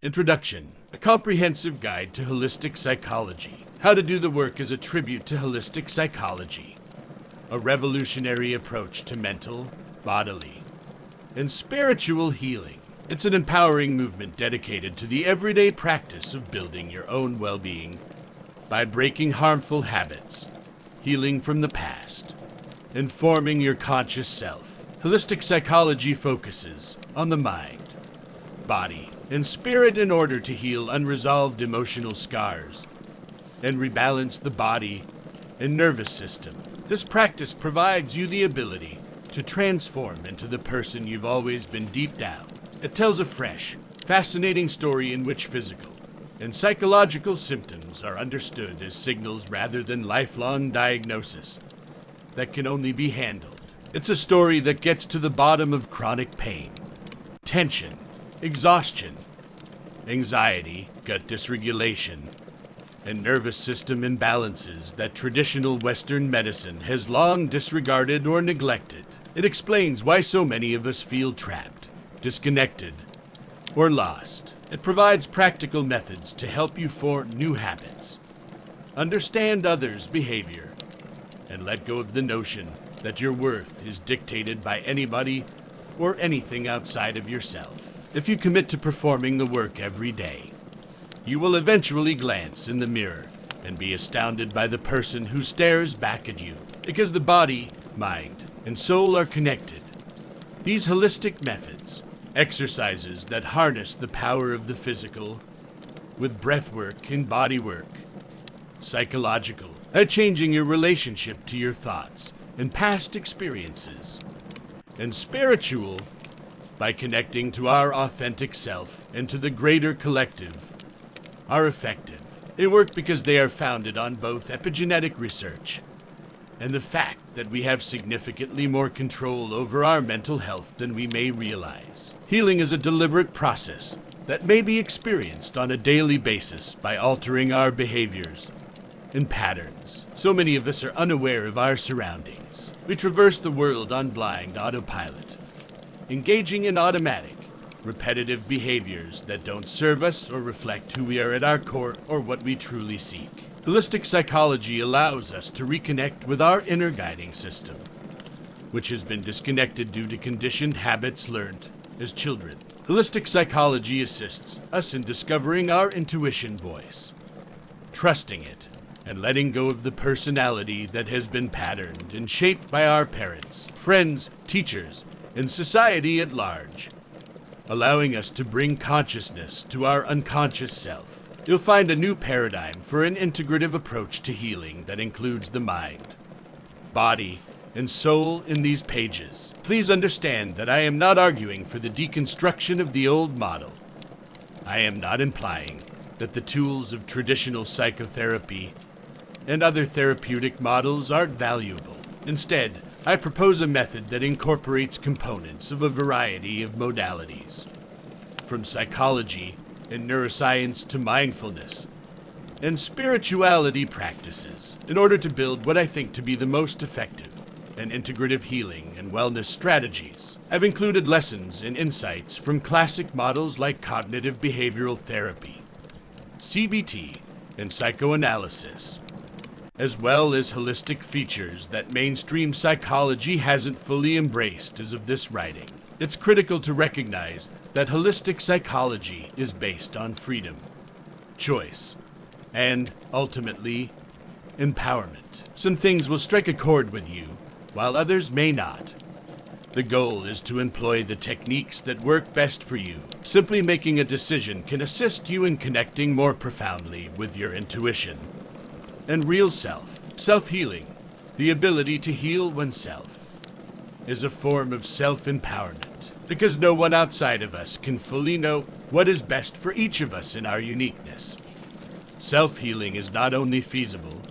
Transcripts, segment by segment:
Introduction, a comprehensive guide to holistic psychology. How to do the work is a tribute to holistic psychology, a revolutionary approach to mental, bodily, and spiritual healing. It's an empowering movement dedicated to the everyday practice of building your own well-being by breaking harmful habits, healing from the past, and forming your conscious self. Holistic psychology focuses on the mind, body, and spirit in order to heal unresolved emotional scars and rebalance the body and nervous system. This practice provides you the ability to transform into the person you've always been deep down. It tells a fresh, fascinating story in which physical and psychological symptoms are understood as signals rather than lifelong diagnosis that can only be handled. It's a story that gets to the bottom of chronic pain, tension, exhaustion, anxiety, gut dysregulation, and nervous system imbalances that traditional Western medicine has long disregarded or neglected. It explains why so many of us feel trapped, disconnected, or lost. It provides practical methods to help you form new habits, understand others' behavior, and let go of the notion that your worth is dictated by anybody or anything outside of yourself. If you commit to performing the work every day, you will eventually glance in the mirror and be astounded by the person who stares back at you, because the body, mind, and soul are connected. These holistic methods, exercises that harness the power of the physical with breath work and body work, psychological, are changing your relationship to your thoughts and past experiences, and spiritual, by connecting to our authentic self and to the greater collective, are effective. They work because they are founded on both epigenetic research and the fact that we have significantly more control over our mental health than we may realize. Healing is a deliberate process that may be experienced on a daily basis by altering our behaviors and patterns. So many of us are unaware of our surroundings. We traverse the world on blind autopilot, engaging in automatic, repetitive behaviors that don't serve us or reflect who we are at our core or what we truly seek. Holistic psychology allows us to reconnect with our inner guiding system, which has been disconnected due to conditioned habits learned as children. Holistic psychology assists us in discovering our intuition voice, trusting it, and letting go of the personality that has been patterned and shaped by our parents, friends, teachers, and society at large, allowing us to bring consciousness to our unconscious self. You'll find a new paradigm for an integrative approach to healing that includes the mind, body, and soul in these pages. Please understand that I am not arguing for the deconstruction of the old model. I am not implying that the tools of traditional psychotherapy and other therapeutic models aren't valuable. Instead, I propose a method that incorporates components of a variety of modalities, from psychology and neuroscience to mindfulness and spirituality practices, in order to build what I think to be the most effective and integrative healing and wellness strategies. I've included lessons and insights from classic models like cognitive behavioral therapy, CBT, and psychoanalysis, as well as holistic features that mainstream psychology hasn't fully embraced as of this writing. It's critical to recognize that holistic psychology is based on freedom, choice, and, ultimately, empowerment. Some things will strike a chord with you, while others may not. The goal is to employ the techniques that work best for you. Simply making a decision can assist you in connecting more profoundly with your intuition and real self. Self-healing, the ability to heal oneself, is a form of self-empowerment, because no one outside of us can fully know what is best for each of us in our uniqueness. Self-healing is not only feasible,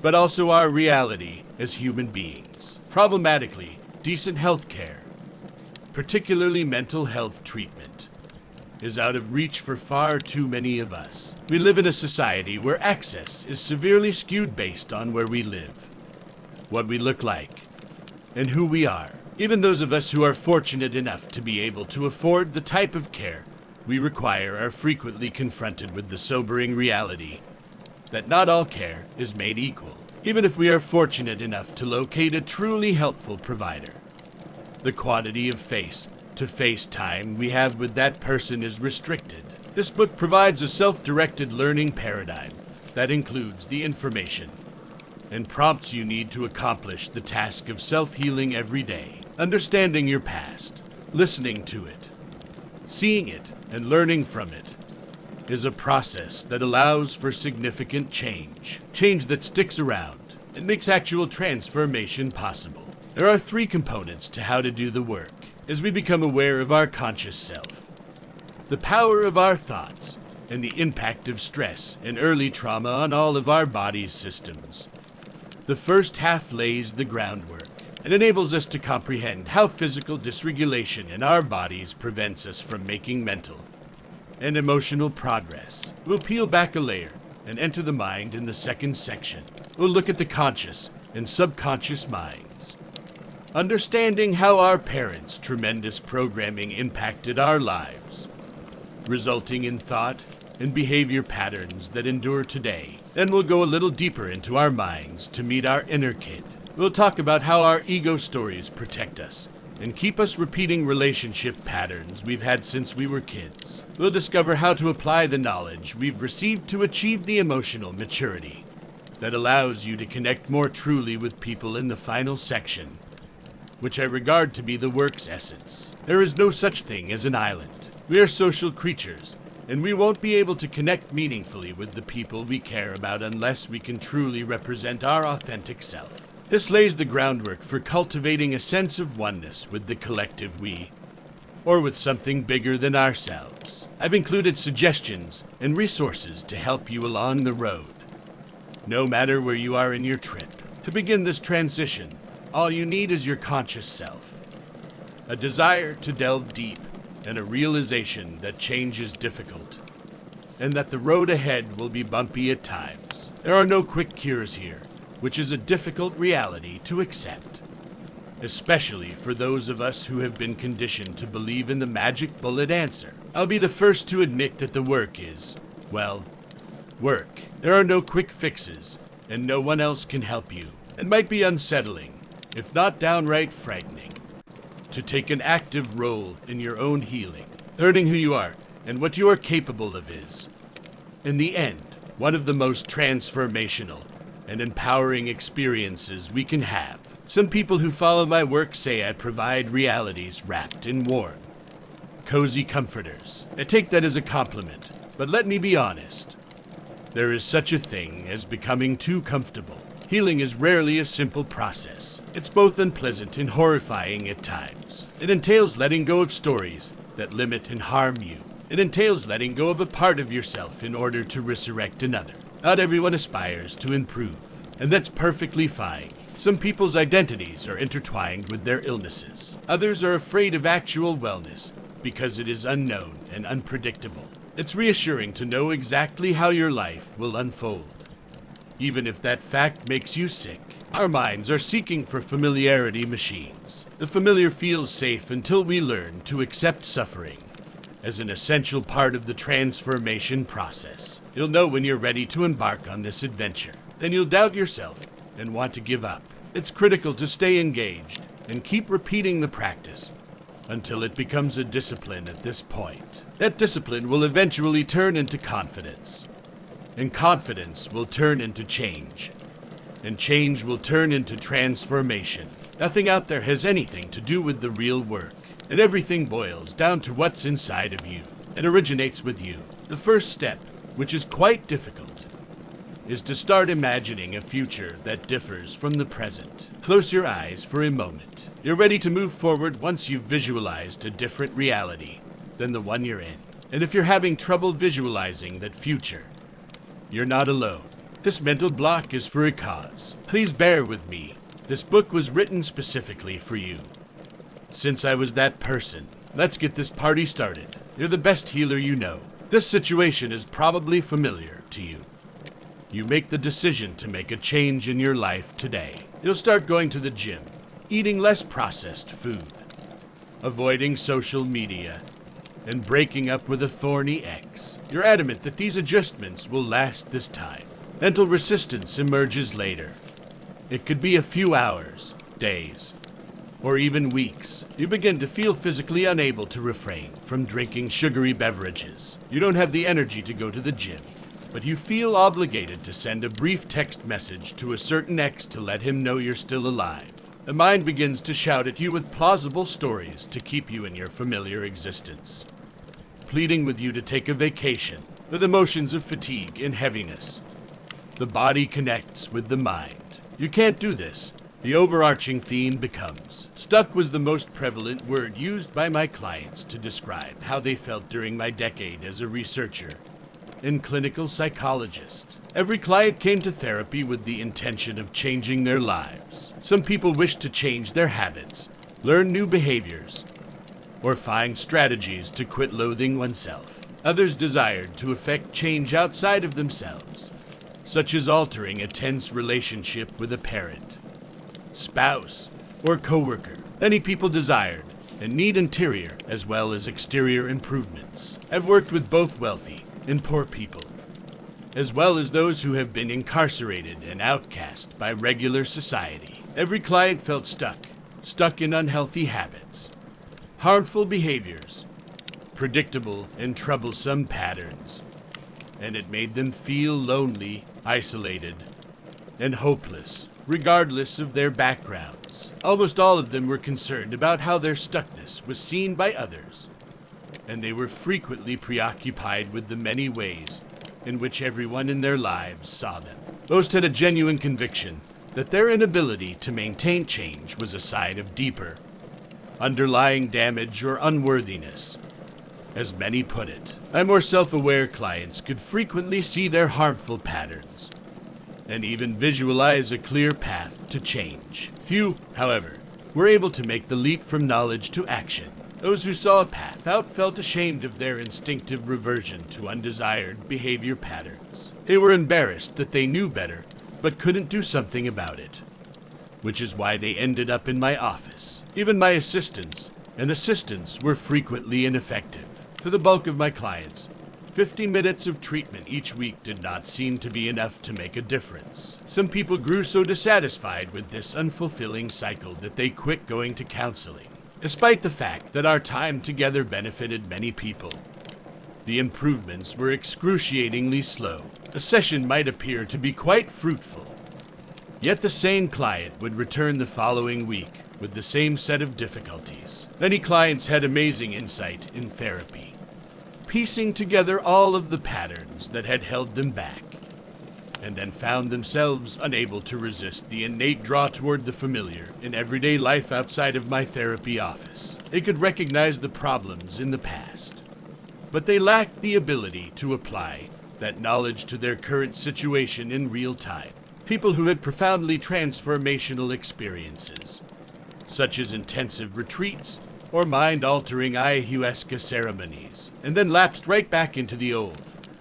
but also our reality as human beings. Problematically, decent health care, particularly mental health treatment, is out of reach for far too many of us. We live in a society where access is severely skewed based on where we live, what we look like, and who we are. Even those of us who are fortunate enough to be able to afford the type of care we require are frequently confronted with the sobering reality that not all care is made equal, even if we are fortunate enough to locate a truly helpful provider. The quantity of face-to-face time we have with that person is restricted. This book provides a self-directed learning paradigm that includes the information and prompts you need to accomplish the task of self-healing every day. Understanding your past, listening to it, seeing it, and learning from it is a process that allows for significant change that sticks around and makes actual transformation possible. There are 3 components to how to do the work as we become aware of our conscious self: the power of our thoughts and the impact of stress and early trauma on all of our body's systems. The first half lays the groundwork and enables us to comprehend how physical dysregulation in our bodies prevents us from making mental and emotional progress. We'll peel back a layer and enter the mind in the second section. We'll look at the conscious and subconscious minds, understanding how our parents' tremendous programming impacted our lives, resulting in thought and behavior patterns that endure today. Then we'll go a little deeper into our minds to meet our inner kid. We'll talk about how our ego stories protect us and keep us repeating relationship patterns we've had since we were kids. We'll discover how to apply the knowledge we've received to achieve the emotional maturity that allows you to connect more truly with people in the final section, which I regard to be the work's essence. There is no such thing as an island. We are social creatures, and we won't be able to connect meaningfully with the people we care about unless we can truly represent our authentic self. This lays the groundwork for cultivating a sense of oneness with the collective we, or with something bigger than ourselves. I've included suggestions and resources to help you along the road, no matter where you are in your trip. To begin this transition, all you need is your conscious self, a desire to delve deep, and a realization that change is difficult, and that the road ahead will be bumpy at times. There are no quick cures here, which is a difficult reality to accept, especially for those of us who have been conditioned to believe in the magic bullet answer. I'll be the first to admit that the work is, well, work. There are no quick fixes, and no one else can help you. It might be unsettling, if not downright frightening, to take an active role in your own healing. Learning who you are and what you are capable of is, in the end, one of the most transformational and empowering experiences we can have. Some people who follow my work say I provide realities wrapped in warm, cozy comforters. I take that as a compliment, but let me be honest. There is such a thing as becoming too comfortable. Healing is rarely a simple process. It's both unpleasant and horrifying at times. It entails letting go of stories that limit and harm you. It entails letting go of a part of yourself in order to resurrect another. Not everyone aspires to improve, and that's perfectly fine. Some people's identities are intertwined with their illnesses. Others are afraid of actual wellness because it is unknown and unpredictable. It's reassuring to know exactly how your life will unfold, even if that fact makes you sick. Our minds are seeking for familiarity machines. The familiar feels safe until we learn to accept suffering as an essential part of the transformation process. You'll know when you're ready to embark on this adventure. Then you'll doubt yourself and want to give up. It's critical to stay engaged and keep repeating the practice until it becomes a discipline at this point. That discipline will eventually turn into confidence, and confidence will turn into change, and change will turn into transformation. Nothing out there has anything to do with the real work, and everything boils down to what's inside of you. It originates with you. The first step, which is quite difficult, is to start imagining a future that differs from the present. Close your eyes for a moment. You're ready to move forward once you've visualized a different reality than the one you're in. And if you're having trouble visualizing that future, you're not alone. This mental block is for a cause. Please bear with me. This book was written specifically for you. Since I was that person, let's get this party started. You're the best healer you know. This situation is probably familiar to you. You make the decision to make a change in your life today. You'll start going to the gym, eating less processed food, avoiding social media, and breaking up with a thorny ex. You're adamant that these adjustments will last this time. Mental resistance emerges later. It could be a few hours, days, or even weeks. You begin to feel physically unable to refrain from drinking sugary beverages. You don't have the energy to go to the gym, but you feel obligated to send a brief text message to a certain ex to let him know you're still alive. The mind begins to shout at you with plausible stories to keep you in your familiar existence, pleading with you to take a vacation, with emotions of fatigue and heaviness. The body connects with the mind. You can't do this. The overarching theme becomes. Stuck was the most prevalent word used by my clients to describe how they felt during my decade as a researcher and clinical psychologist. Every client came to therapy with the intention of changing their lives. Some people wished to change their habits, learn new behaviors, or find strategies to quit loathing oneself. Others desired to effect change outside of themselves, such as altering a tense relationship with a parent, spouse, or coworker. Many people desired and need interior as well as exterior improvements. I've worked with both wealthy and poor people, as well as those who have been incarcerated and outcast by regular society. Every client felt stuck in unhealthy habits, harmful behaviors, predictable and troublesome patterns, and it made them feel lonely, isolated, and hopeless, regardless of their backgrounds. Almost all of them were concerned about how their stuckness was seen by others, and they were frequently preoccupied with the many ways in which everyone in their lives saw them. Most had a genuine conviction that their inability to maintain change was a sign of deeper, underlying damage or unworthiness. As many put it, my more self-aware clients could frequently see their harmful patterns and even visualize a clear path to change. Few, however, were able to make the leap from knowledge to action. Those who saw a path out felt ashamed of their instinctive reversion to undesired behavior patterns. They were embarrassed that they knew better, but couldn't do something about it, which is why they ended up in my office. Even my assistants were frequently ineffective. For the bulk of my clients, 50 minutes of treatment each week did not seem to be enough to make a difference. Some people grew so dissatisfied with this unfulfilling cycle that they quit going to counseling. Despite the fact that our time together benefited many people, the improvements were excruciatingly slow. A session might appear to be quite fruitful, yet the same client would return the following week with the same set of difficulties. Many clients had amazing insight in therapy, piecing together all of the patterns that had held them back, and then found themselves unable to resist the innate draw toward the familiar in everyday life outside of my therapy office. They could recognize the problems in the past, but they lacked the ability to apply that knowledge to their current situation in real time. People who had profoundly transformational experiences, such as intensive retreats or mind-altering ayahuasca ceremonies, and then lapsed right back into the old,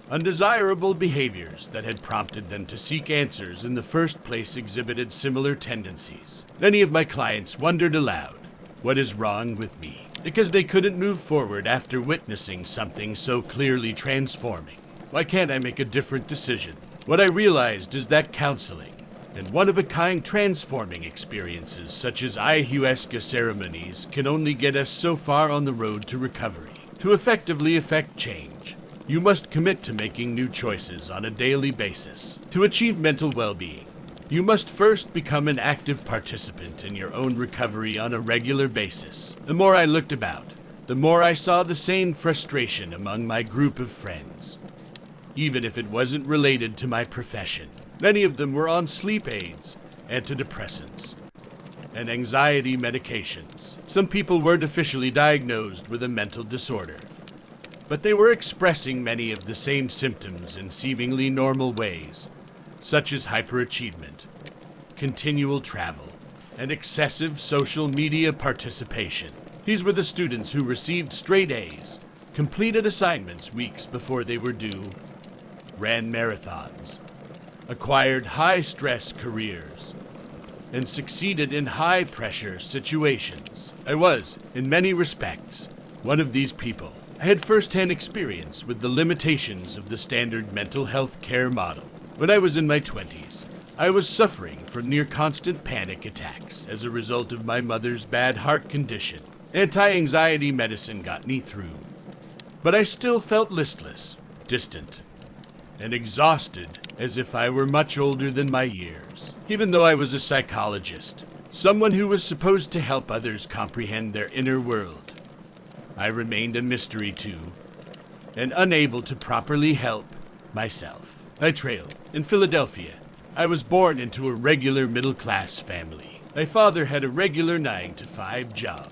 undesirable behaviors that had prompted them to seek answers in the first place exhibited similar tendencies. Many of my clients wondered aloud, what is wrong with me? Because they couldn't move forward after witnessing something so clearly transforming. Why can't I make a different decision? What I realized is that counseling and one-of-a-kind transforming experiences such as ayahuasca ceremonies can only get us so far on the road to recovery. To effectively effect change, you must commit to making new choices on a daily basis. To achieve mental well-being, you must first become an active participant in your own recovery on a regular basis. The more I looked about, the more I saw the same frustration among my group of friends, even if it wasn't related to my profession. Many of them were on sleep aids, antidepressants, and anxiety medications. Some people weren't officially diagnosed with a mental disorder, but they were expressing many of the same symptoms in seemingly normal ways, such as hyperachievement, continual travel, and excessive social media participation. These were the students who received straight A's, completed assignments weeks before they were due, ran marathons, acquired high-stress careers, and succeeded in high-pressure situations. I was, in many respects, one of these people. I had first-hand experience with the limitations of the standard mental health care model. When I was in my 20s, I was suffering from near-constant panic attacks as a result of my mother's bad heart condition. Anti-anxiety medicine got me through, but I still felt listless, distant, and exhausted as if I were much older than my years. Even though I was a psychologist, someone who was supposed to help others comprehend their inner world, I remained a mystery too, and unable to properly help myself. I trailed in Philadelphia. I was born into a regular middle-class family. My father had a regular 9-to-5 job,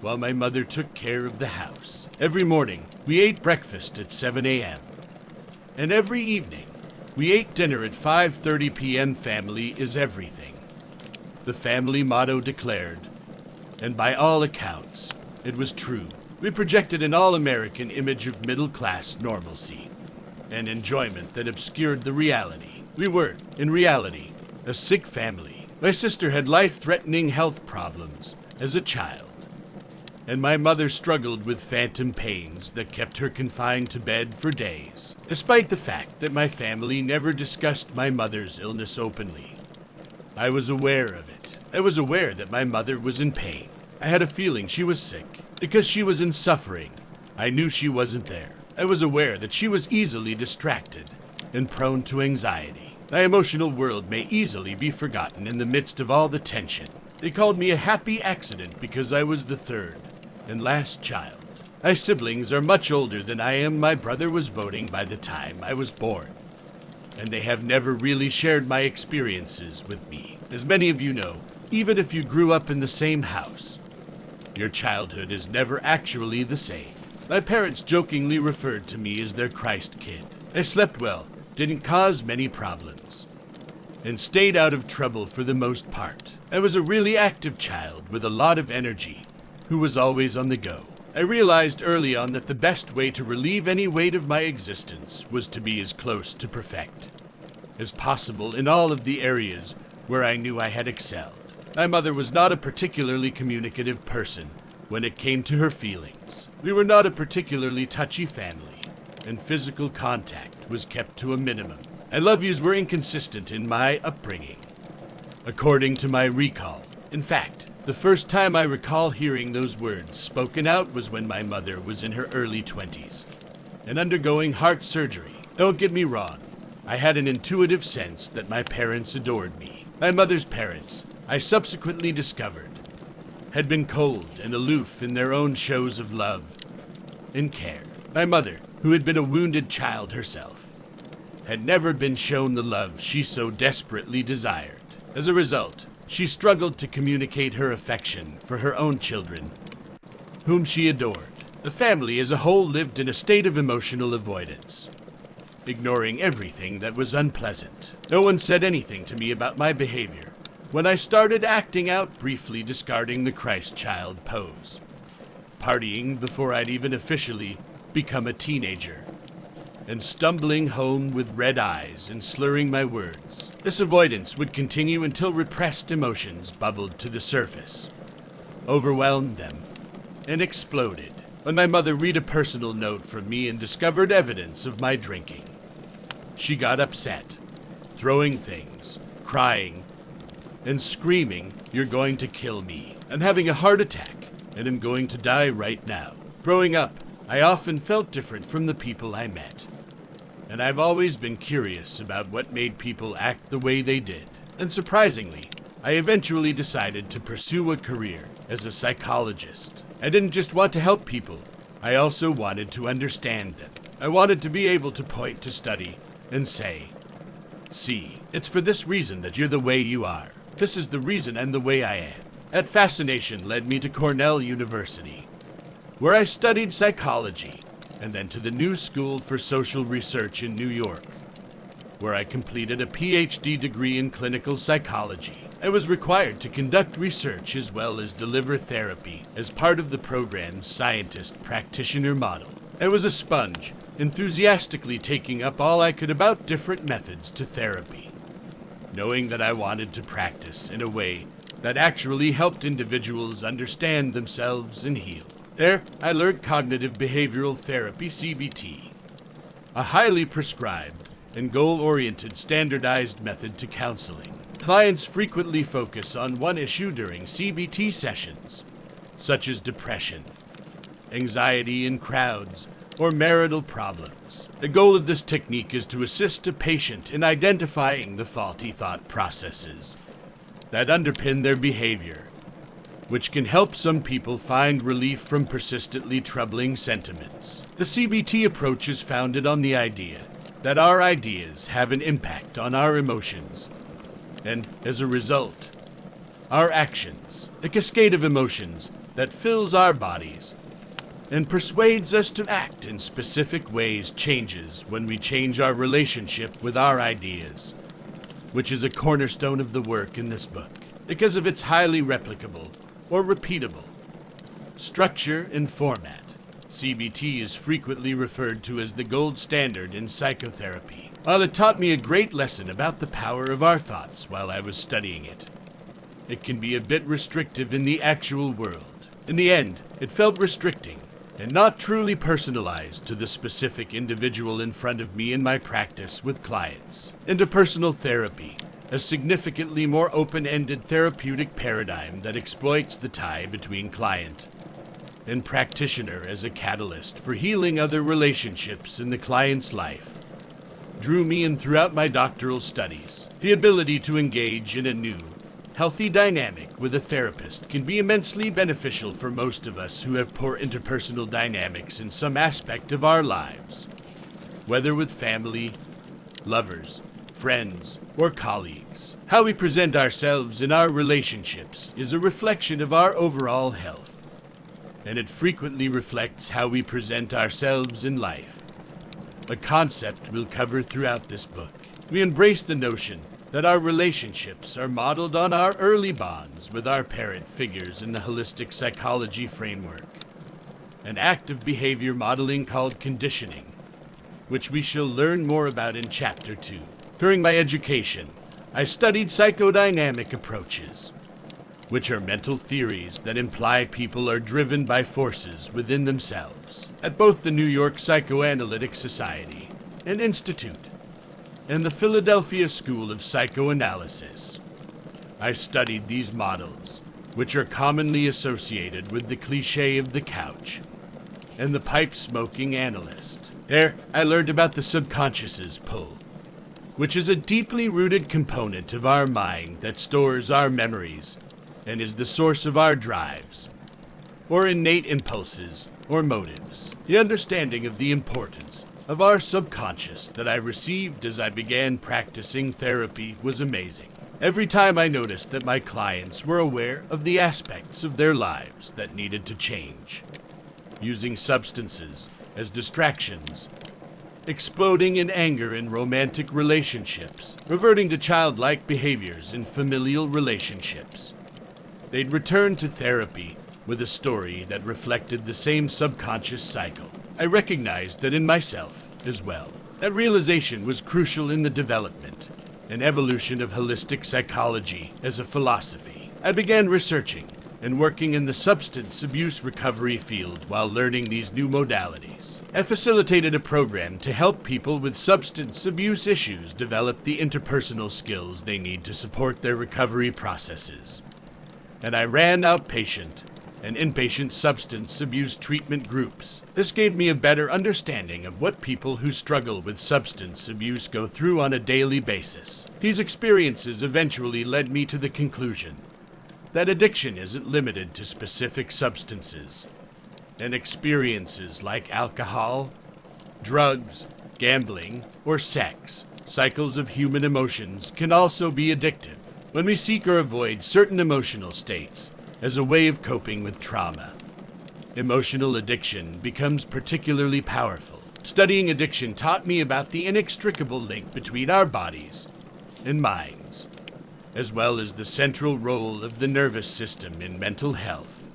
while my mother took care of the house. Every morning, we ate breakfast at 7 a.m., and every evening, we ate dinner at 5:30 p.m. Family is everything, the family motto declared, and by all accounts, it was true. We projected an all-American image of middle-class normalcy, an enjoyment that obscured the reality. We were, in reality, a sick family. My sister had life-threatening health problems as a child, and my mother struggled with phantom pains that kept her confined to bed for days. Despite the fact that my family never discussed my mother's illness openly, I was aware of it. I was aware that my mother was in pain. I had a feeling she was sick because she was in suffering. I knew she wasn't there. I was aware that she was easily distracted and prone to anxiety. My emotional world may easily be forgotten in the midst of all the tension. They called me a happy accident because I was the third and last child. My siblings are much older than I am. My brother was voting by the time I was born, and they have never really shared my experiences with me. As many of you know, even if you grew up in the same house, your childhood is never actually the same. My parents jokingly referred to me as their Christ kid. I slept well, didn't cause many problems, and stayed out of trouble for the most part. I was a really active child with a lot of energy, who was always on the go. I realized early on that the best way to relieve any weight of my existence was to be as close to perfect as possible in all of the areas where I knew I had excelled. My mother was not a particularly communicative person when it came to her feelings. We were not a particularly touchy family, and physical contact was kept to a minimum. I love yous were inconsistent in my upbringing, according to my recall. In fact, the first time I recall hearing those words spoken out was when my mother was in her early 20s and undergoing heart surgery. Don't get me wrong, I had an intuitive sense that my parents adored me. My mother's parents, I subsequently discovered, had been cold and aloof in their own shows of love and care. My mother, who had been a wounded child herself, had never been shown the love she so desperately desired. As a result, she struggled to communicate her affection for her own children, whom she adored. The family as a whole lived in a state of emotional avoidance, ignoring everything that was unpleasant. No one said anything to me about my behavior when I started acting out, briefly discarding the Christ child pose, partying before I'd even officially become a teenager, and stumbling home with red eyes and slurring my words. This avoidance would continue until repressed emotions bubbled to the surface, overwhelmed them, and exploded. When my mother read a personal note from me and discovered evidence of my drinking, she got upset, throwing things, crying, and screaming, "You're going to kill me. I'm having a heart attack, and I'm going to die right now." Growing up, I often felt different from the people I met, and I've always been curious about what made people act the way they did. And surprisingly, I eventually decided to pursue a career as a psychologist. I didn't just want to help people, I also wanted to understand them. I wanted to be able to point to study and say, "See, it's for this reason that you're the way you are. This is the reason I'm the way I am." That fascination led me to Cornell University, where I studied psychology, and then to the New School for Social Research in New York, where I completed a PhD degree in clinical psychology. I was required to conduct research as well as deliver therapy as part of the program's scientist-practitioner model. I was a sponge, enthusiastically taking up all I could about different methods to therapy, knowing that I wanted to practice in a way that actually helped individuals understand themselves and heal. There, I learned cognitive behavioral therapy, CBT, a highly prescribed and goal-oriented standardized method to counseling. Clients frequently focus on one issue during CBT sessions, such as depression, anxiety in crowds, or marital problems. The goal of this technique is to assist a patient in identifying the faulty thought processes that underpin their behavior, which can help some people find relief from persistently troubling sentiments. The CBT approach is founded on the idea that our ideas have an impact on our emotions, and as a result, our actions. A cascade of emotions that fills our bodies and persuades us to act in specific ways changes when we change our relationship with our ideas, which is a cornerstone of the work in this book. Because of its highly replicable or repeatable structure and format, CBT is frequently referred to as the gold standard in psychotherapy. While it taught me a great lesson about the power of our thoughts while I was studying it, it can be a bit restrictive in the actual world. In the end, it felt restricting and not truly personalized to the specific individual in front of me in my practice with clients. Interpersonal therapy, a significantly more open-ended therapeutic paradigm that exploits the tie between client and practitioner as a catalyst for healing other relationships in the client's life, drew me in throughout my doctoral studies. The ability to engage in a new, healthy dynamic with a therapist can be immensely beneficial for most of us who have poor interpersonal dynamics in some aspect of our lives, whether with family, lovers, friends, or colleagues. How we present ourselves in our relationships is a reflection of our overall health, and it frequently reflects how we present ourselves in life, a concept we'll cover throughout this book. We embrace the notion that our relationships are modeled on our early bonds with our parent figures in the holistic psychology framework, an active behavior modeling called conditioning, which we shall learn more about in Chapter 2. During my education, I studied psychodynamic approaches, which are mental theories that imply people are driven by forces within themselves, at both the New York Psychoanalytic Society and Institute and the Philadelphia School of Psychoanalysis. I studied these models, which are commonly associated with the cliché of the couch and the pipe-smoking analyst. There, I learned about the subconscious's pull, which is a deeply rooted component of our mind that stores our memories and is the source of our drives, or innate impulses, or motives. The understanding of the importance of our subconscious that I received as I began practicing therapy was amazing. Every time I noticed that my clients were aware of the aspects of their lives that needed to change, using substances as distractions, exploding in anger in romantic relationships, reverting to childlike behaviors in familial relationships, they'd return to therapy with a story that reflected the same subconscious cycle. I recognized that in myself as well. That realization was crucial in the development and evolution of holistic psychology as a philosophy. I began researching and working in the substance abuse recovery field while learning these new modalities. I facilitated a program to help people with substance abuse issues develop the interpersonal skills they need to support their recovery processes. And I ran outpatient and inpatient substance abuse treatment groups. This gave me a better understanding of what people who struggle with substance abuse go through on a daily basis. These experiences eventually led me to the conclusion that addiction isn't limited to specific substances, and experiences like alcohol, drugs, gambling, or sex, cycles of human emotions, can also be addictive. When we seek or avoid certain emotional states as a way of coping with trauma, emotional addiction becomes particularly powerful. Studying addiction taught me about the inextricable link between our bodies and minds, as well as the central role of the nervous system in mental health,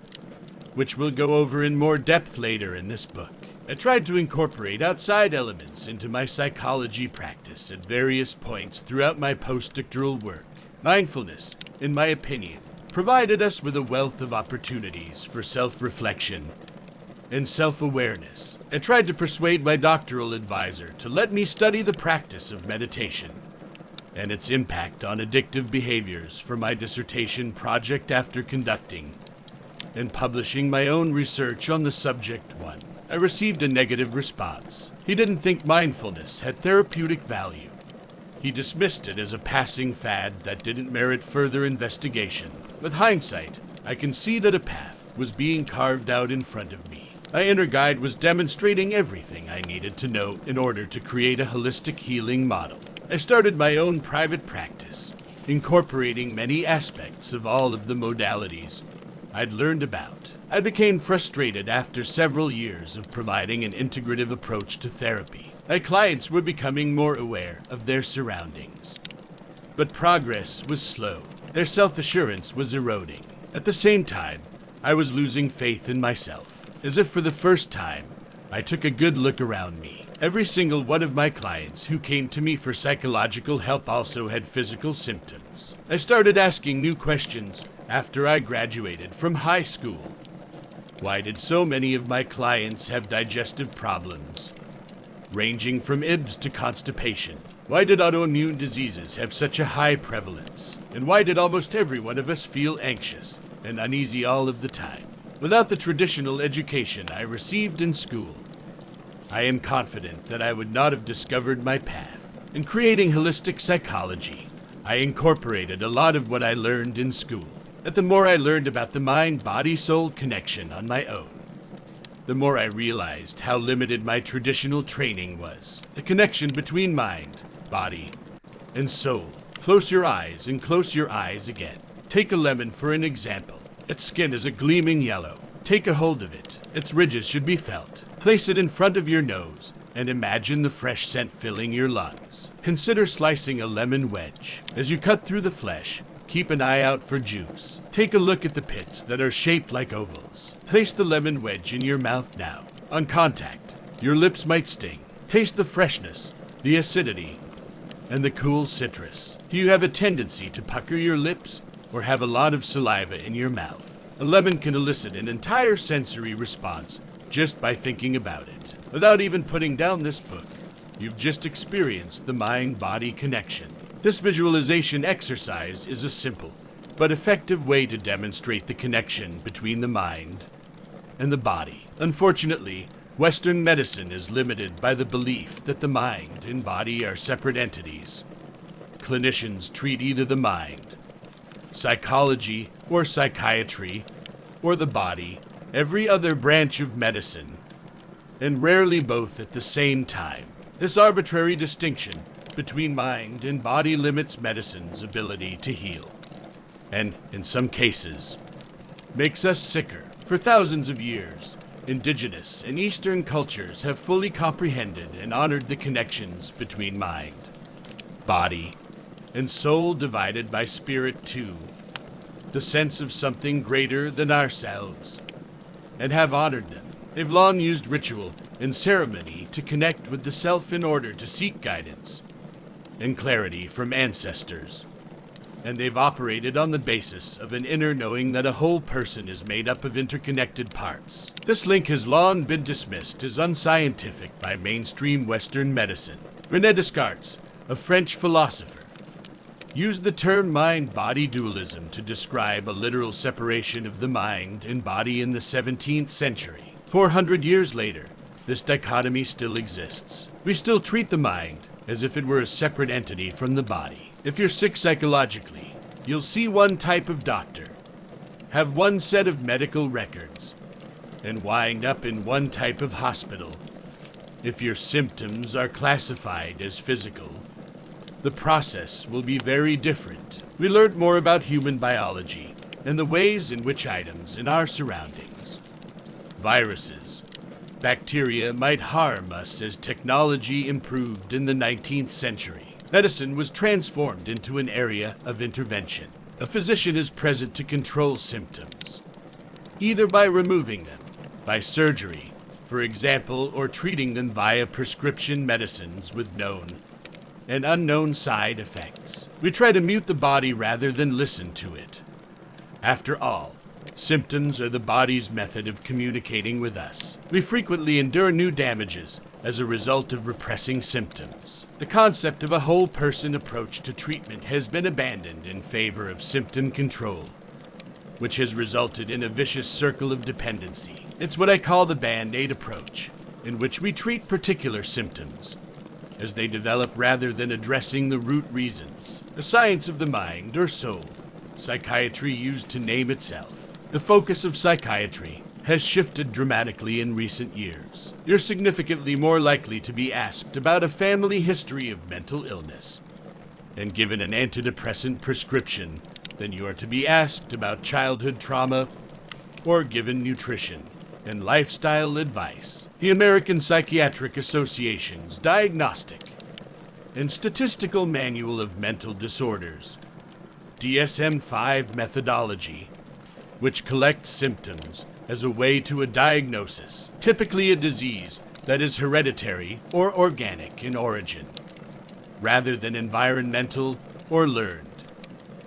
which we'll go over in more depth later in this book. I tried to incorporate outside elements into my psychology practice at various points throughout my postdoctoral work. Mindfulness, in my opinion, provided us with a wealth of opportunities for self-reflection and self-awareness. I tried to persuade my doctoral advisor to let me study the practice of meditation and its impact on addictive behaviors for my dissertation project after conducting and publishing my own research on the subject one. I received a negative response. He didn't think mindfulness had therapeutic value. He dismissed it as a passing fad that didn't merit further investigation. With hindsight, I can see that a path was being carved out in front of me. My inner guide was demonstrating everything I needed to know in order to create a holistic healing model. I started my own private practice, incorporating many aspects of all of the modalities I'd learned about. I became frustrated after several years of providing an integrative approach to therapy. My clients were becoming more aware of their surroundings. But progress was slow. Their self-assurance was eroding. At the same time, I was losing faith in myself. As if for the first time, I took a good look around me. Every single one of my clients who came to me for psychological help also had physical symptoms. I started asking new questions after I graduated from high school. Why did so many of my clients have digestive problems, ranging from IBS to constipation? Why did autoimmune diseases have such a high prevalence? And why did almost every one of us feel anxious and uneasy all of the time? Without the traditional education I received in school, I am confident that I would not have discovered my path. In creating holistic psychology, I incorporated a lot of what I learned in school. But the more I learned about the mind-body-soul connection on my own, the more I realized how limited my traditional training was. The connection between mind, body, and soul. Close your eyes and close your eyes again. Take a lemon for an example. Its skin is a gleaming yellow. Take a hold of it. Its ridges should be felt. Place it in front of your nose and imagine the fresh scent filling your lungs. Consider slicing a lemon wedge. As you cut through the flesh, keep an eye out for juice. Take a look at the pits that are shaped like ovals. Place the lemon wedge in your mouth now. On contact, your lips might sting. Taste the freshness, the acidity, and the cool citrus. Do you have a tendency to pucker your lips or have a lot of saliva in your mouth? A lemon can elicit an entire sensory response just by thinking about it. Without even putting down this book, you've just experienced the mind-body connection. This visualization exercise is a simple but effective way to demonstrate the connection between the mind and the body. Unfortunately, Western medicine is limited by the belief that the mind and body are separate entities. Clinicians treat either the mind, psychology or psychiatry, or the body, every other branch of medicine, and rarely both at the same time. This arbitrary distinction between mind and body limits medicine's ability to heal, and, in some cases, makes us sicker. For thousands of years, indigenous and Eastern cultures have fully comprehended and honored the connections between mind, body, and soul divided by spirit too, the sense of something greater than ourselves, and have honored them. They've long used ritual and ceremony to connect with the self in order to seek guidance and clarity from ancestors. And they've operated on the basis of an inner knowing that a whole person is made up of interconnected parts. This link has long been dismissed as unscientific by mainstream Western medicine. René Descartes, a French philosopher, used the term mind-body dualism to describe a literal separation of the mind and body in the 17th century. 400 years later, this dichotomy still exists. We still treat the mind as if it were a separate entity from the body. If you're sick psychologically, you'll see one type of doctor, have one set of medical records, and wind up in one type of hospital. If your symptoms are classified as physical, the process will be very different. We learned more about human biology and the ways in which items in our surroundings, viruses, bacteria might harm us as technology improved in the 19th century. Medicine was transformed into an area of intervention. A physician is present to control symptoms, either by removing them, by surgery, for example, or treating them via prescription medicines with known and unknown side effects. We try to mute the body rather than listen to it. After all, Symptoms are the body's method of communicating with us. We frequently endure new damages as a result of repressing symptoms. The concept of a whole person approach to treatment has been abandoned in favor of symptom control, which has resulted in a vicious circle of dependency. It's what I call the Band-Aid approach, in which we treat particular symptoms as they develop rather than addressing the root reasons. The science of the mind or soul, psychiatry used to name itself. The focus of psychiatry has shifted dramatically in recent years. You're significantly more likely to be asked about a family history of mental illness and given an antidepressant prescription than you are to be asked about childhood trauma or given nutrition and lifestyle advice. The American Psychiatric Association's Diagnostic and Statistical Manual of Mental Disorders, DSM-5 methodology, which collects symptoms as a way to a diagnosis, typically a disease that is hereditary or organic in origin, rather than environmental or learned,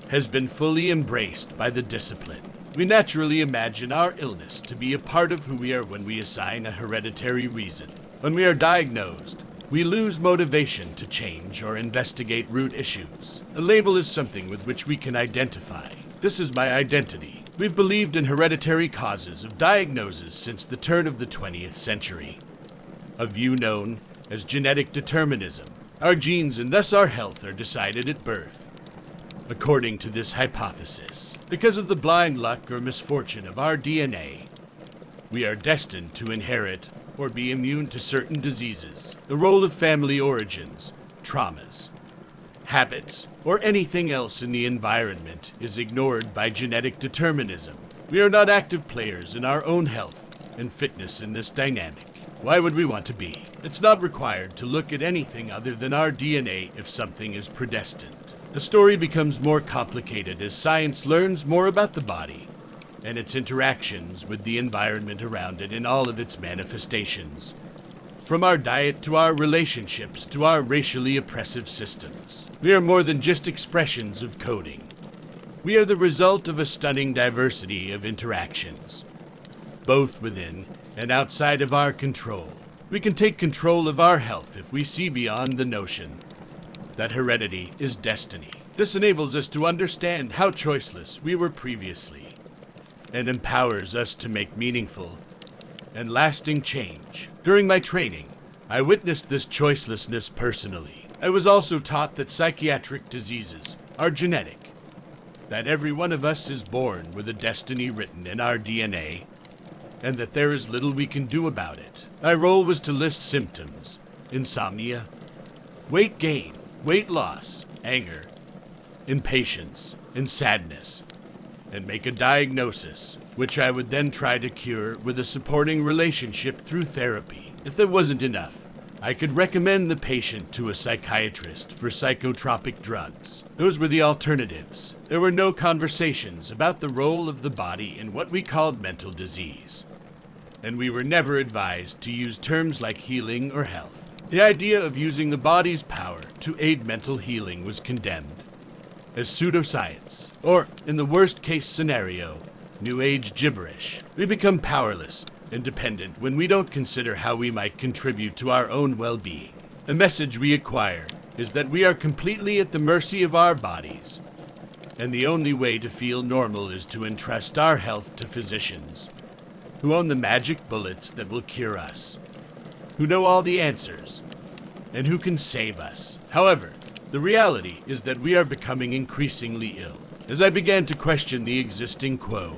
has been fully embraced by the discipline. We naturally imagine our illness to be a part of who we are when we assign a hereditary reason. When we are diagnosed, we lose motivation to change or investigate root issues. A label is something with which we can identify. This is my identity. We've believed in hereditary causes of diagnosis since the turn of the 20th century, a view known as genetic determinism. Our genes and thus our health are decided at birth. According to this hypothesis, because of the blind luck or misfortune of our DNA, we are destined to inherit or be immune to certain diseases. The role of family origins, traumas, habits, or anything else in the environment is ignored by genetic determinism. We are not active players in our own health and fitness in this dynamic. Why would we want to be? It's not required to look at anything other than our DNA if something is predestined. The story becomes more complicated as science learns more about the body and its interactions with the environment around it in all of its manifestations, from our diet to our relationships to our racially oppressive systems. We are more than just expressions of coding. We are the result of a stunning diversity of interactions, both within and outside of our control. We can take control of our health if we see beyond the notion that heredity is destiny. This enables us to understand how choiceless we were previously and empowers us to make meaningful and lasting change. During my training, I witnessed this choicelessness personally. I was also taught that psychiatric diseases are genetic, that every one of us is born with a destiny written in our DNA, and that there is little we can do about it. My role was to list symptoms: insomnia, weight gain, weight loss, anger, impatience, and sadness, and make a diagnosis, which I would then try to cure with a supporting relationship through therapy. If that wasn't enough, I could recommend the patient to a psychiatrist for psychotropic drugs. Those were the alternatives. There were no conversations about the role of the body in what we called mental disease, and we were never advised to use terms like healing or health. The idea of using the body's power to aid mental healing was condemned as pseudoscience, or, in the worst-case scenario, New Age gibberish. We become powerless and dependent when we don't consider how we might contribute to our own well-being. The message we acquire is that we are completely at the mercy of our bodies, and the only way to feel normal is to entrust our health to physicians who own the magic bullets that will cure us, who know all the answers, and who can save us. However, the reality is that we are becoming increasingly ill. As I began to question the existing quo,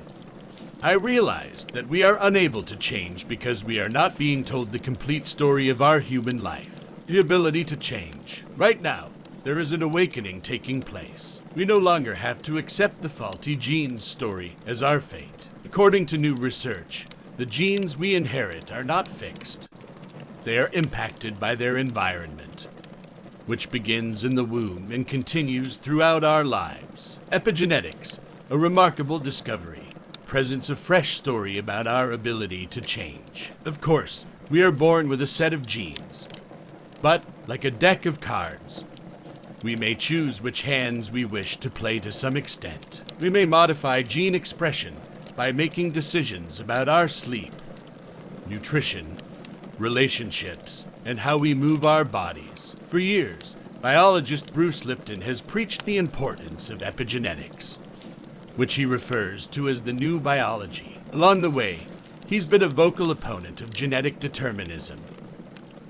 I realized that we are unable to change because we are not being told the complete story of our human life, the ability to change. Right now, there is an awakening taking place. We no longer have to accept the faulty genes story as our fate. According to new research, the genes we inherit are not fixed. They are impacted by their environment, which begins in the womb and continues throughout our lives. Epigenetics, a remarkable discovery, presents a fresh story about our ability to change. Of course, we are born with a set of genes, but like a deck of cards, we may choose which hands we wish to play to some extent. We may modify gene expression by making decisions about our sleep, nutrition, relationships, and how we move our bodies. For years, biologist Bruce Lipton has preached the importance of epigenetics, which he refers to as the new biology. Along the way, he's been a vocal opponent of genetic determinism,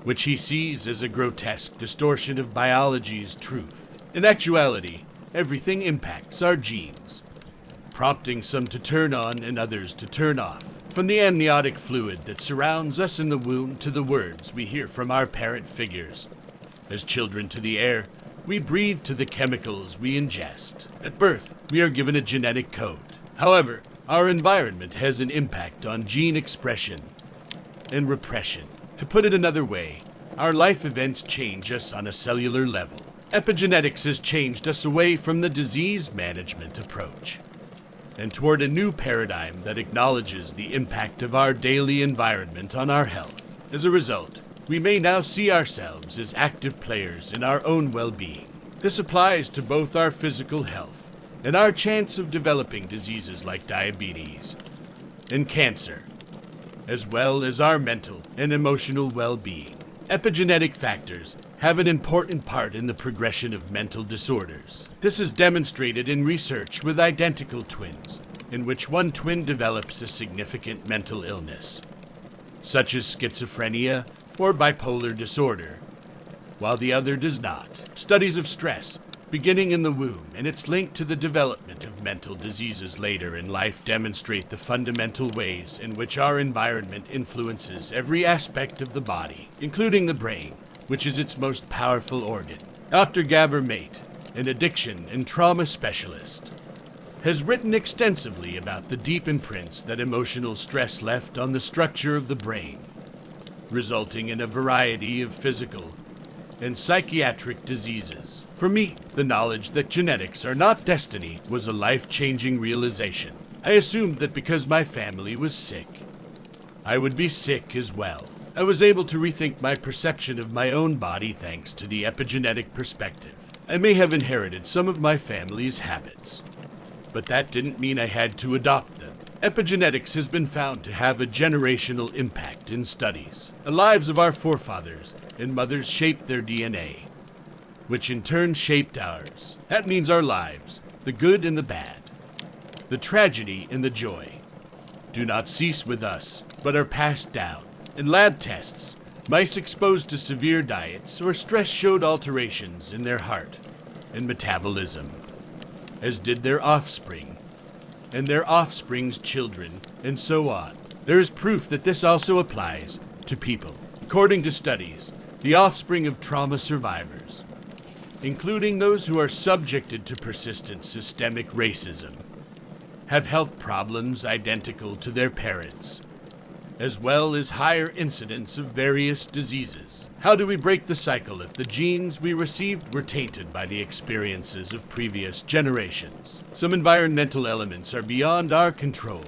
which he sees as a grotesque distortion of biology's truth. In actuality, everything impacts our genes, prompting some to turn on and others to turn off. From the amniotic fluid that surrounds us in the womb to the words we hear from our parent figures. As children to the air, we breathe to the chemicals we ingest. At birth, we are given a genetic code. However, our environment has an impact on gene expression and repression. To put it another way, our life events change us on a cellular level. Epigenetics has changed us away from the disease management approach and toward a new paradigm that acknowledges the impact of our daily environment on our health. As a result, we may now see ourselves as active players in our own well-being. This applies to both our physical health and our chance of developing diseases like diabetes and cancer, as well as our mental and emotional well-being. Epigenetic factors have an important part in the progression of mental disorders. This is demonstrated in research with identical twins, in which one twin develops a significant mental illness, such as schizophrenia or bipolar disorder, while the other does not. Studies of stress, beginning in the womb and its link to the development of mental diseases later in life, demonstrate the fundamental ways in which our environment influences every aspect of the body, including the brain, which is its most powerful organ. Dr. Gabor Mate, an addiction and trauma specialist, has written extensively about the deep imprints that emotional stress left on the structure of the brain, resulting in a variety of physical and psychiatric diseases. For me, the knowledge that genetics are not destiny was a life-changing realization. I assumed that because my family was sick, I would be sick as well. I was able to rethink my perception of my own body thanks to the epigenetic perspective. I may have inherited some of my family's habits, but that didn't mean I had to adopt them. Epigenetics has been found to have a generational impact in studies. The lives of our forefathers and mothers shaped their DNA, which in turn shaped ours. That means our lives, the good and the bad, the tragedy and the joy, do not cease with us, but are passed down. In lab tests, mice exposed to severe diets or stress showed alterations in their heart and metabolism, as did their offspring, and their offspring's children, and so on. There is proof that this also applies to people. According to studies, the offspring of trauma survivors, including those who are subjected to persistent systemic racism, have health problems identical to their parents, as well as higher incidence of various diseases. How do we break the cycle if the genes we received were tainted by the experiences of previous generations? Some environmental elements are beyond our control.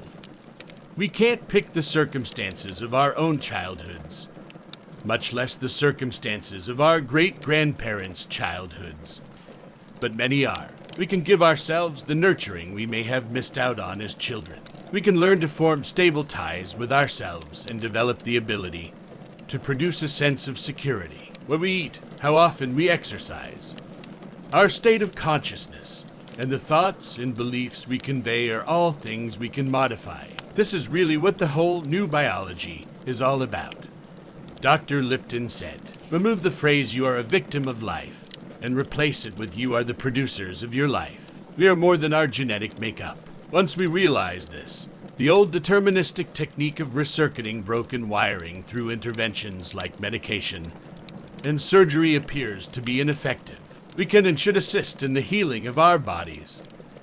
We can't pick the circumstances of our own childhoods, much less the circumstances of our great-grandparents' childhoods. But many are. We can give ourselves the nurturing we may have missed out on as children. We can learn to form stable ties with ourselves and develop the ability to produce a sense of security. What we eat, how often we exercise, our state of consciousness, and the thoughts and beliefs we convey are all things we can modify. This is really what the whole new biology is all about. Dr. Lipton said, remove the phrase "you are a victim of life" and replace it with "you are the producers of your life." We are more than our genetic makeup. Once we realize this, the old deterministic technique of recircuiting broken wiring through interventions like medication and surgery appears to be ineffective. We can and should assist in the healing of our bodies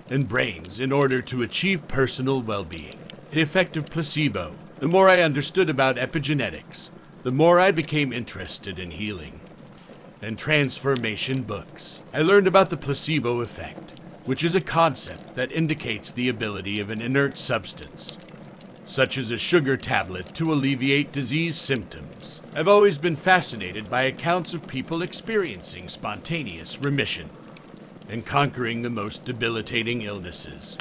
and brains in order to achieve personal well-being. The effect of placebo. The more I understood about epigenetics, the more I became interested in healing and transformation books. I learned about the placebo effect, which is a concept that indicates the ability of an inert substance, such as a sugar tablet, to alleviate disease symptoms. I've always been fascinated by accounts of people experiencing spontaneous remission and conquering the most debilitating illnesses,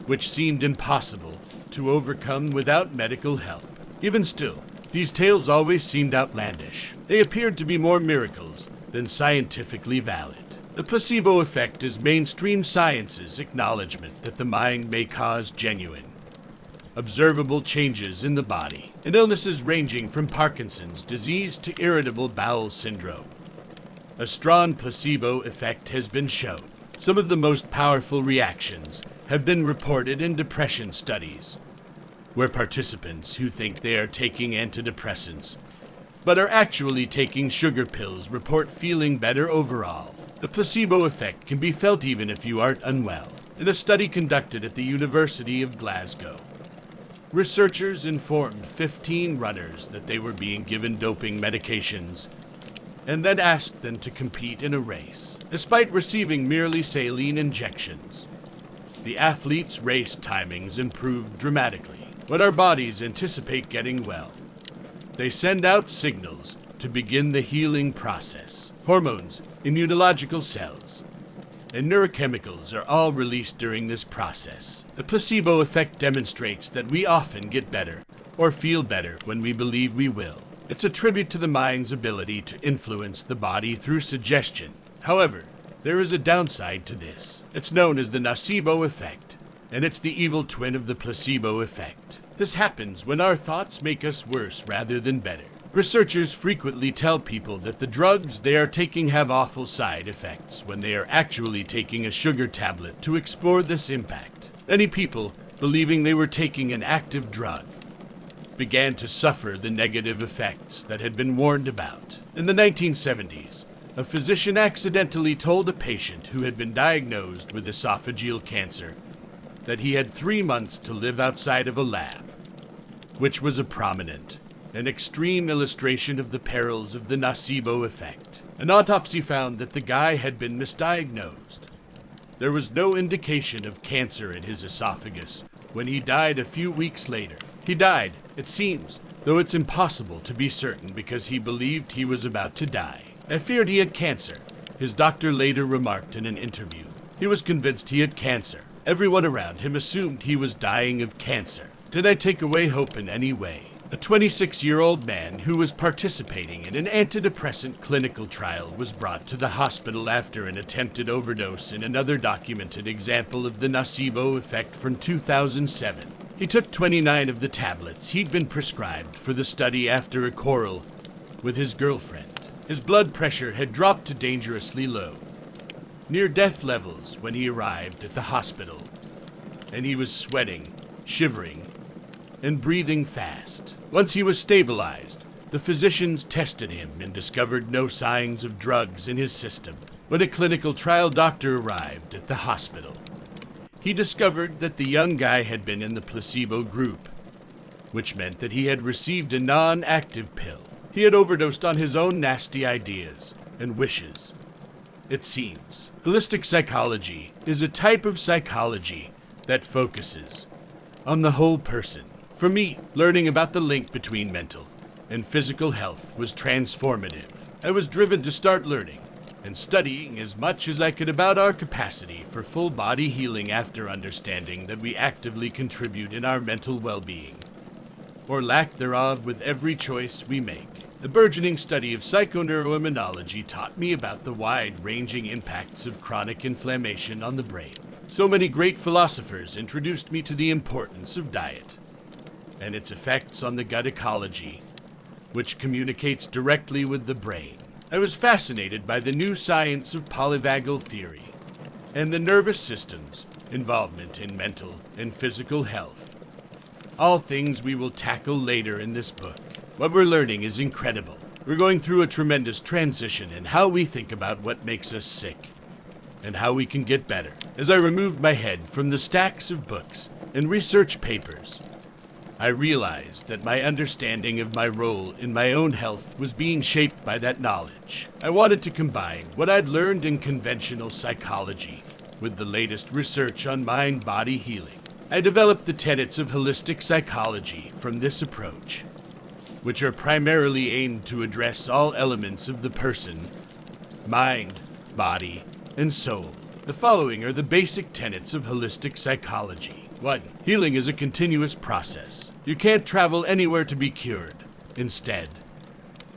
which seemed impossible to overcome without medical help. Even still, these tales always seemed outlandish. They appeared to be more miracles than scientifically valid. The placebo effect is mainstream science's acknowledgement that the mind may cause genuine, observable changes in the body, and illnesses ranging from Parkinson's disease to irritable bowel syndrome. A strong placebo effect has been shown. Some of the most powerful reactions have been reported in depression studies, where participants who think they are taking antidepressants but are actually taking sugar pills report feeling better overall. The placebo effect can be felt even if you aren't unwell. In a study conducted at the University of Glasgow, researchers informed 15 runners that they were being given doping medications and then asked them to compete in a race. Despite receiving merely saline injections, the athletes' race timings improved dramatically. When our bodies anticipate getting well, they send out signals to begin the healing process. Hormones, immunological cells, and neurochemicals are all released during this process. The placebo effect demonstrates that we often get better or feel better when we believe we will. It's a tribute to the mind's ability to influence the body through suggestion. However, there is a downside to this. It's known as the nocebo effect, and it's the evil twin of the placebo effect. This happens when our thoughts make us worse rather than better. Researchers frequently tell people that the drugs they are taking have awful side effects when they are actually taking a sugar tablet to explore this impact. Many people, believing they were taking an active drug, began to suffer the negative effects that had been warned about. In the 1970s, a physician accidentally told a patient who had been diagnosed with esophageal cancer that he had 3 months to live outside of a lab, which was a prominent and extreme illustration of the perils of the nocebo effect. An autopsy found that the guy had been misdiagnosed. There was no indication of cancer in his esophagus when he died a few weeks later. He died, it seems, though it's impossible to be certain because he believed he was about to die. I feared he had cancer, his doctor later remarked in an interview. He was convinced he had cancer. Everyone around him assumed he was dying of cancer. Did I take away hope in any way? A 26-year-old man who was participating in an antidepressant clinical trial was brought to the hospital after an attempted overdose in another documented example of the nocebo effect from 2007. He took 29 of the tablets he'd been prescribed for the study after a quarrel with his girlfriend. His blood pressure had dropped to dangerously low, near-death levels when he arrived at the hospital, and he was sweating, shivering, and breathing fast. Once he was stabilized, the physicians tested him and discovered no signs of drugs in his system. When a clinical trial doctor arrived at the hospital, he discovered that the young guy had been in the placebo group, which meant that he had received a non-active pill. He had overdosed on his own nasty ideas and wishes. It seems holistic psychology is a type of psychology that focuses on the whole person. For me, learning about the link between mental and physical health was transformative. I was driven to start learning and studying as much as I could about our capacity for full body healing after understanding that we actively contribute in our mental well-being, or lack thereof, with every choice we make. The burgeoning study of psychoneuroimmunology taught me about the wide-ranging impacts of chronic inflammation on the brain. So many great philosophers introduced me to the importance of diet and its effects on the gut ecology, which communicates directly with the brain. I was fascinated by the new science of polyvagal theory and the nervous system's involvement in mental and physical health. All things we will tackle later in this book. What we're learning is incredible. We're going through a tremendous transition in how we think about what makes us sick and how we can get better. As I removed my head from the stacks of books and research papers, I realized that my understanding of my role in my own health was being shaped by that knowledge. I wanted to combine what I'd learned in conventional psychology with the latest research on mind-body healing. I developed the tenets of holistic psychology from this approach, which are primarily aimed to address all elements of the person, mind, body, and soul. The following are the basic tenets of holistic psychology. 1. Healing is a continuous process. You can't travel anywhere to be cured. Instead,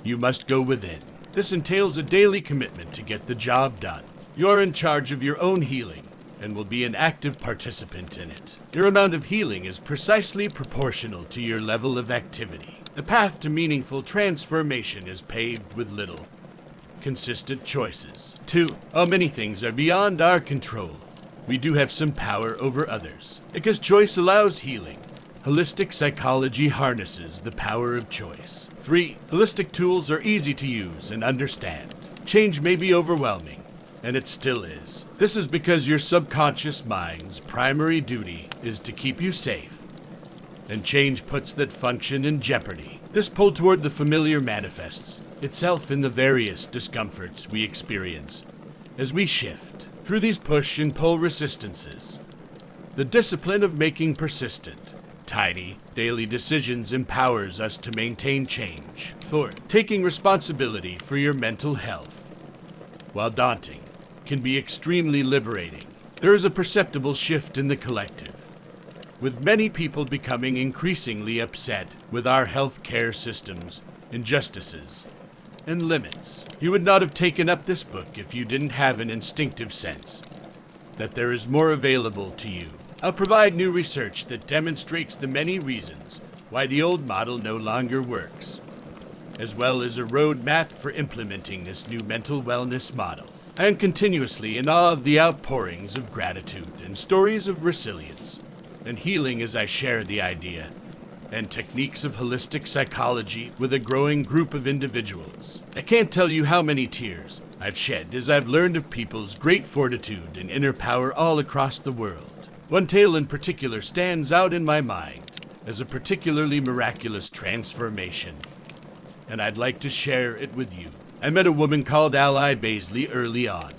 you must go within. This entails a daily commitment to get the job done. You're in charge of your own healing and will be an active participant in it. Your amount of healing is precisely proportional to your level of activity. The path to meaningful transformation is paved with little, consistent choices. 2. Many things are beyond our control. We do have some power over others, because choice allows healing. Holistic psychology harnesses the power of choice. 3. Holistic tools are easy to use and understand. Change may be overwhelming, and it still is. This is because your subconscious mind's primary duty is to keep you safe, and change puts that function in jeopardy. This pull toward the familiar manifests itself in the various discomforts we experience as we shift through these push and pull resistances. The discipline of making persistent, tiny, daily decisions empowers us to maintain change. 4. Taking responsibility for your mental health, while daunting, can be extremely liberating. There is a perceptible shift in the collective, with many people becoming increasingly upset with our healthcare systems, injustices, and limits. You would not have taken up this book if you didn't have an instinctive sense that there is more available to you. I'll provide new research that demonstrates the many reasons why the old model no longer works, as well as a roadmap for implementing this new mental wellness model. I am continuously in awe of the outpourings of gratitude and stories of resilience and healing as I share the idea and techniques of holistic psychology with a growing group of individuals. I can't tell you how many tears I've shed as I've learned of people's great fortitude and inner power all across the world. One tale in particular stands out in my mind as a particularly miraculous transformation, and I'd like to share it with you. I met a woman called Ally Baisley early on,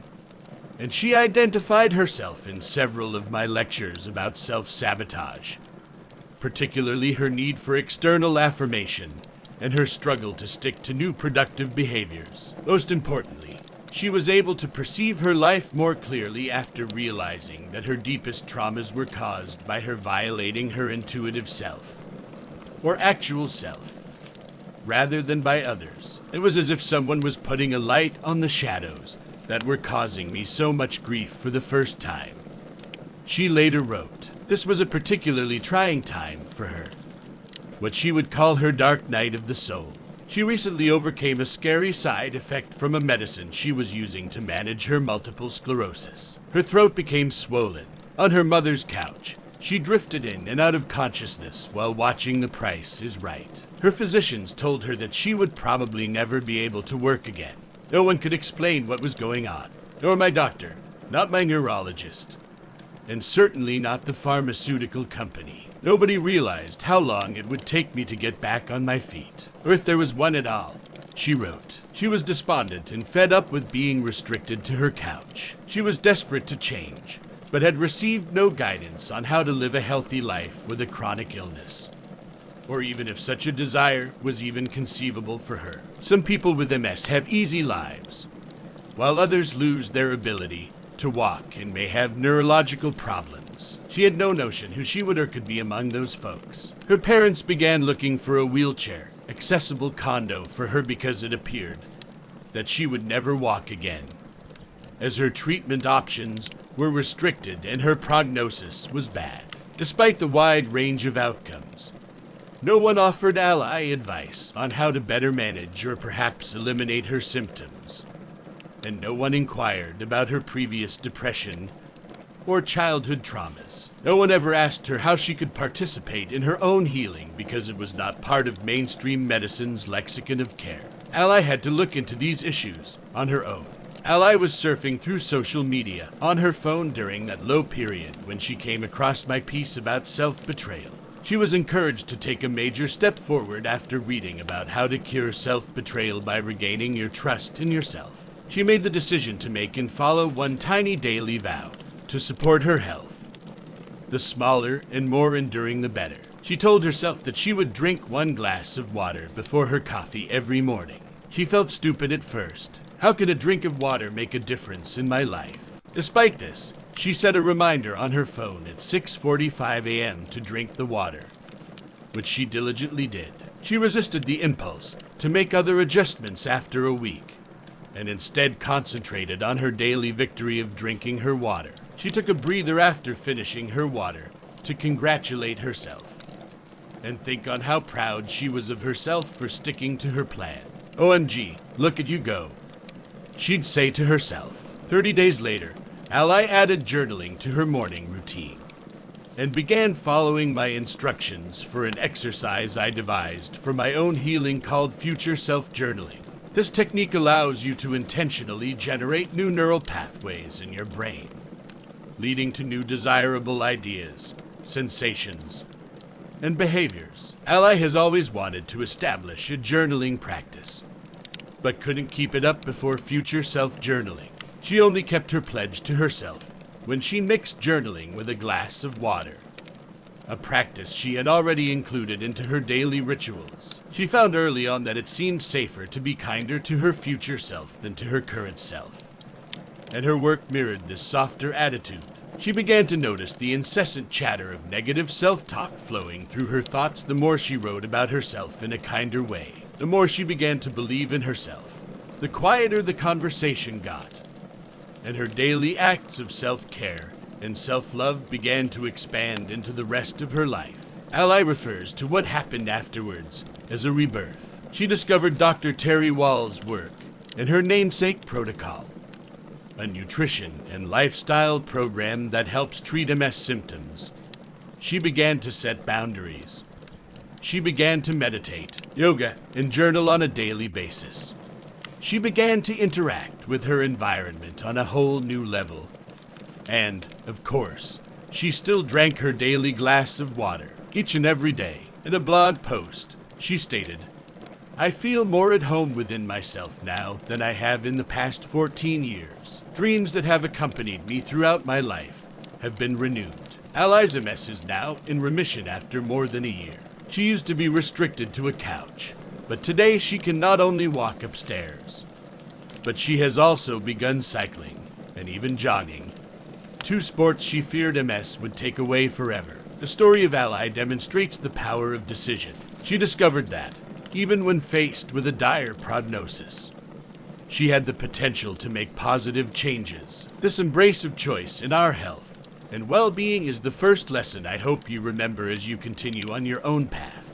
and she identified herself in several of my lectures about self-sabotage, particularly her need for external affirmation and her struggle to stick to new productive behaviors. Most importantly, she was able to perceive her life more clearly after realizing that her deepest traumas were caused by her violating her intuitive self, or actual self, rather than by others. It was as if someone was putting a light on the shadows that were causing me so much grief for the first time. She later wrote, this was a particularly trying time for her, what she would call her dark night of the soul. She recently overcame a scary side effect from a medicine she was using to manage her multiple sclerosis. Her throat became swollen. On her mother's couch, she drifted in and out of consciousness while watching The Price is Right. Her physicians told her that she would probably never be able to work again. No one could explain what was going on, nor my doctor, not my neurologist, and certainly not the pharmaceutical company. Nobody realized how long it would take me to get back on my feet, or if there was one at all. She wrote, she was despondent and fed up with being restricted to her couch. She was desperate to change, but had received no guidance on how to live a healthy life with a chronic illness, or even if such a desire was even conceivable for her. Some people with MS have easy lives, while others lose their ability to walk and may have neurological problems. She had no notion who she would or could be among those folks. Her parents began looking for a wheelchair, accessible condo for her because it appeared that she would never walk again, as her treatment options were restricted and her prognosis was bad. Despite the wide range of outcomes, no one offered Ally advice on how to better manage or perhaps eliminate her symptoms, and no one inquired about her previous depression or childhood traumas. No one ever asked her how she could participate in her own healing because it was not part of mainstream medicine's lexicon of care. Ally had to look into these issues on her own. Ally was surfing through social media on her phone during that low period when she came across my piece about self-betrayal. She was encouraged to take a major step forward after reading about how to cure self-betrayal by regaining your trust in yourself. She made the decision to make and follow one tiny daily vow to support her health. The smaller and more enduring the better. She told herself that she would drink 1 glass of water before her coffee every morning. She felt stupid at first. How could a drink of water make a difference in my life? Despite this, She set a reminder on her phone at 6:45 a.m. to drink the water, which she diligently did. She resisted the impulse to make other adjustments after a week, and instead concentrated on her daily victory of drinking her water. She took a breather after finishing her water to congratulate herself and think on how proud she was of herself for sticking to her plan. OMG, look at you go, she'd say to herself. 30 days later, Ally added journaling to her morning routine and began following my instructions for an exercise I devised for my own healing called Future Self-Journaling. This technique allows you to intentionally generate new neural pathways in your brain, leading to new desirable ideas, sensations, and behaviors. Ally has always wanted to establish a journaling practice, but couldn't keep it up before Future Self-Journaling. She only kept her pledge to herself when she mixed journaling with a glass of water, a practice she had already included into her daily rituals. She found early on that it seemed safer to be kinder to her future self than to her current self, and her work mirrored this softer attitude. She began to notice the incessant chatter of negative self-talk flowing through her thoughts. The more she wrote about herself in a kinder way, the more she began to believe in herself. The quieter the conversation got, and her daily acts of self-care and self-love began to expand into the rest of her life. Ally refers to what happened afterwards as a rebirth. She discovered Dr. Terry Wall's work and her namesake protocol, a nutrition and lifestyle program that helps treat MS symptoms. She began to set boundaries. She began to meditate, yoga, and journal on a daily basis. She began to interact with her environment on a whole new level. And, of course, she still drank her daily glass of water each and every day. In a blog post, she stated, "I feel more at home within myself now than I have in the past 14 years. Dreams that have accompanied me throughout my life have been renewed." Ally's MS is now in remission after more than a year. She used to be restricted to a couch, but today she can not only walk upstairs, but she has also begun cycling and even jogging, two sports she feared MS would take away forever. The story of Ally demonstrates the power of decision. She discovered that, even when faced with a dire prognosis, she had the potential to make positive changes. This embrace of choice in our health and well-being is the first lesson I hope you remember as you continue on your own path.